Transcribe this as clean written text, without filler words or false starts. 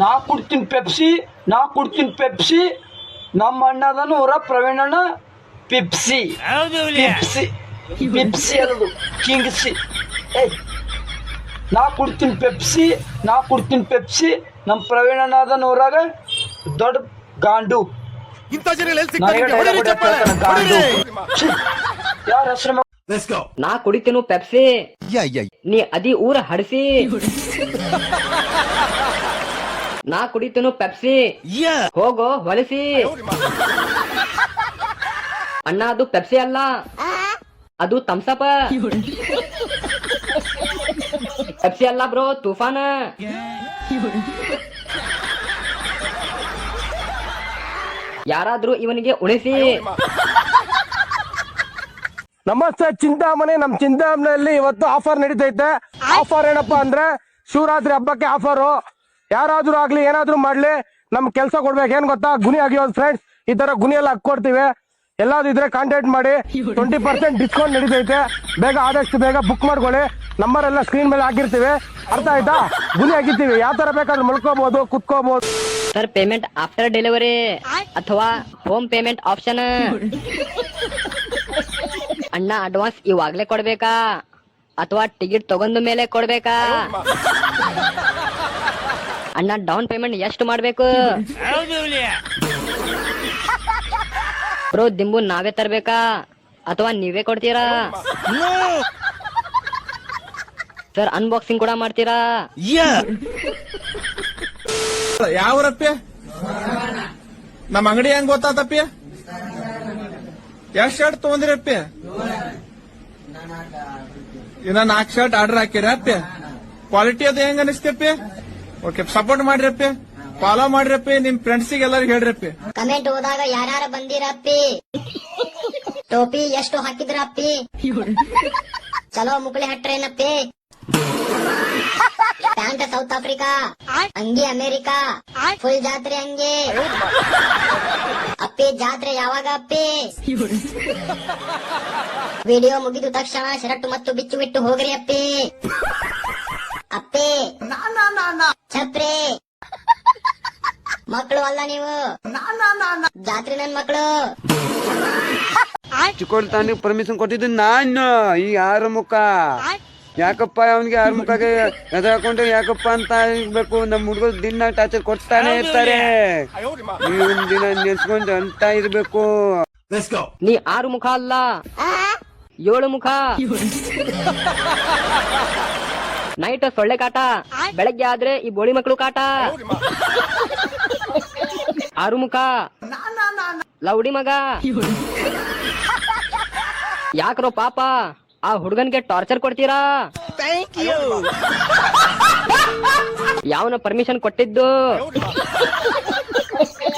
ನಾ ಕುಡ್ತೀನಿ ಪೆಪ್ಸಿ ನಮ್ಮ ಅಣ್ಣದನು ಊರ ಪ್ರವೀಣಣ್ಣ ಪಿಪ್ಸಿ ಅನ್ನೋದು ಕಿಂಗ್ಸಿ. ನಾ ಕುಡ್ತೀನಿ ಪೆಪ್ಸಿ ನಮ್ಮ ಪ್ರವೀಣಣ್ಣ ಅದನ್ನ ಊರಾಗ ದೊಡ್ಡ ಗಾಂಡು. ಯಾರ ಹೆಸರು? ನಾ ಕುಡಿತೀನು ಪೆಪ್ಸಿ, ನೀ ಅದಿ ಊರ ಹಡಸಿ. ನಾ ಕುಡಿತೀನು ಪೆಪ್ಸಿ, ಹೋಗೋ ಹೊಲಸಿ. ಅಣ್ಣ ಅದು ಪೆಪ್ಸಿ ಅಲ್ಲ, ಅದು ತಮ್ಸಪ. ಪೆಪ್ಸಿ ಅಲ್ಲ ಬ್ರೋ, ತೂಫಾನ. ಯಾರಾದ್ರೂ ಇವನಿಗೆ ಉಳಿಸಿ. ನಮಸ್ತೆ ಚಿಂತಾಮಣಿ. ನಮ್ ಚಿಂತಾಮಣಿಯಲ್ಲಿ ಇವತ್ತು ಆಫರ್ ನಡೀತೈತೆ. ಆಫರ್ ಏನಪ್ಪಾ ಅಂದ್ರೆ ಶಿವರಾತ್ರಿ ಹಬ್ಬಕ್ಕೆ ಆಫರು. ಯಾರಾದ್ರೂ ಆಗ್ಲಿ ಏನಾದ್ರೂ ಮಾಡ್ಲಿ ನಮ್ ಕೆಲ್ಸ ಕೊಡ್ಬೇಕು. ಏನ್ ಗೊತ್ತಾ, ಗುಣಿ ಆಗಿರೋದು ಫ್ರೆಂಡ್ಸ್. ಈ ತರ ಗುಣಿ ಎಲ್ಲ ಹಾಕೊಡ್ತೀವಿ. ಎಲ್ಲಾದ್ರೂ ಇದ್ರೆ ಕಾಂಟ್ಯಾಕ್ಟ್ ಮಾಡಿ. 20% ಡಿಸ್ಕೌಂಟ್ ನಡೀತೈತೆ. ಬೇಗ ಆದಷ್ಟು ಬೇಗ ಬುಕ್ ಮಾಡ್ಕೊಳ್ಳಿ. ನಂಬರ್ ಎಲ್ಲ ಸ್ಕ್ರೀನ್ ಮೇಲೆ ಹಾಕಿರ್ತೀವಿ. ಅರ್ಥ ಆಯ್ತಾ? ಗುಣಿ ಆಗಿರ್ತೀವಿ, ಯಾವ ತರ ಬೇಕಾದ್ರೂ ಮಲ್ಕೋಬಹುದು, ಕುತ್ಕೋಬಹುದು. ಸರ್, ಪೇಮೆಂಟ್ ಆಫ್ಟರ್ ಡೆಲಿವರಿ ಅಥವಾ ಹೋಮ್ ಪೇಮೆಂಟ್ ಆಪ್ಷನ್. ಅಣ್ಣ ಅಡ್ವಾನ್ಸ್ ಇವಾಗ್ಲೇ ಕೊಡ್ಬೇಕಾ ಅಥವಾ ಟಿಕೆಟ್ ತಗೊಂಡ ಮೇಲೆ ಕೊಡ್ಬೇಕಾ? ಅಣ್ಣ ಡೌನ್ ಪೇಮೆಂಟ್ ಎಷ್ಟು ಮಾಡ್ಬೇಕು? ಬ್ರೋ, ದಿಂಬು ನಾವೇ ತರ್ಬೇಕಾ ಅಥವಾ ನೀವೇ ಕೊಡ್ತೀರಾ? ಸರ್, ಅನ್ಬಾಕ್ಸಿಂಗ್ ಕೂಡ ಮಾಡ್ತೀರಾ? ಯಾವ್ರಪ್ಪಿ? ನಮ್ಮ ಅಂಗಡಿ ಹೆಂಗ್ ಗೊತ್ತಾತಪ್ಪಿ? ಎಷ್ಟ್ ಶರ್ಟ್ ತಗೊಂಡಿರಪ್ಪಿ? ಇನ್ನ 4 ಶರ್ಟ್ ಆರ್ಡರ್ ಹಾಕಿರಪ್ಪಿ. ಕ್ವಾಲಿಟಿ ಅದು ಹೆಂಗ ಅನಿಸ್ತಪ್ಪಿ? ಓಕೆ, ಸಪೋರ್ಟ್ ಮಾಡ್ರಪ್ಪಿ, ಫಾಲೋ ಮಾಡ್ರಪ್ಪಿ, ನಿಮ್ ಫ್ರೆಂಡ್ಸಿಗೆ ಎಲ್ಲರಿಗೂ ಹೇಳ್ರಪ್ಪಿ. ಕಮೆಂಟ್ ಹೋದಾಗ ಯಾರ್ಯಾರ ಬಂದಿರಪ್ಪಿ? ಟೋಪಿ ಎಷ್ಟು ಹಾಕಿದ್ರಪ್ಪಿ? ಚಲೋ ಮುಕ್ಳಿ ಹಟ್ರೇನಪ್ಪಿ? ಪ್ಯಾಂಟ್ ಸೌತ್ ಆಫ್ರಿಕಾ, ಅಂಗಿ ಅಮೇರಿಕಾ, ಫುಲ್ ಜಾತ್ರೆ ಹಂಗೆ. ಅಪ್ಪಿ ಜಾತ್ರೆ ಯಾವಾಗ ಅಪ್ಪಿ? ವಿಡಿಯೋ ಮುಗಿದ ತಕ್ಷಣ ಶರ್ಟ್ ಮತ್ತು ಬಿಚ್ಚು ಬಿಟ್ಟು ಹೋಗ್ರಿ ಅಪ್ಪಿ. ಅಪ್ಪಿ ಛಪ್ರಿ ಮಕ್ಕಳು ಅಲ್ಲ ನೀವು, ಜಾತ್ರೆ ನನ್ ಮಕ್ಕಳು. ಚಿಕ್ಕೋಳ್ತಾನಿಗೆ ಪರ್ಮಿಷನ್ ಕೊಟ್ಟಿದ್ದು ನಾನು. ಈ ಆರು ಮುಖ ಯಾಕಪ್ಪ ಅವನಿಗೆ ಆರು ಮುಖಗೆ ಎದುರಾಕೊಂಡು ಯಾಕಪ್ಪ ಅಂತ ಇರ್ಬೇಕು. ನಮ್ಮ ಹುಡುಗರು ದಿನ ಟಾರ್ಚರ್ ಕೊಡ್ತಾನೆ ಇರ್ತಾರೆ. ನೀವೊಂದ್ ದಿನ ನೆನ್ಸ್ಕೊಂಡು ಅಂತ ಇರ್ಬೇಕು. ನೀ 6 ಮುಖ ಅಲ್ಲ, 7 ಮುಖ. ನೈಟ್ ಸೊಳ್ಳೆ ಕಾಟ, ಬೆಳಗ್ಗೆ ಆದ್ರೆ ಈ ಬೋಳಿ ಮಕ್ಕಳು ಕಾಟ. 6 ಮುಖ ಲೌಡಿ ಮಗ. ಯಾಕ್ರೋ ಪಾಪ ಆ ಹುಡುಗನ್ಗೆ ಟಾರ್ಚರ್ ಕೊಡ್ತೀರಾ? ಯಾವನ ಪರ್ಮಿಷನ್ ಕೊಟ್ಟಿದ್ದು?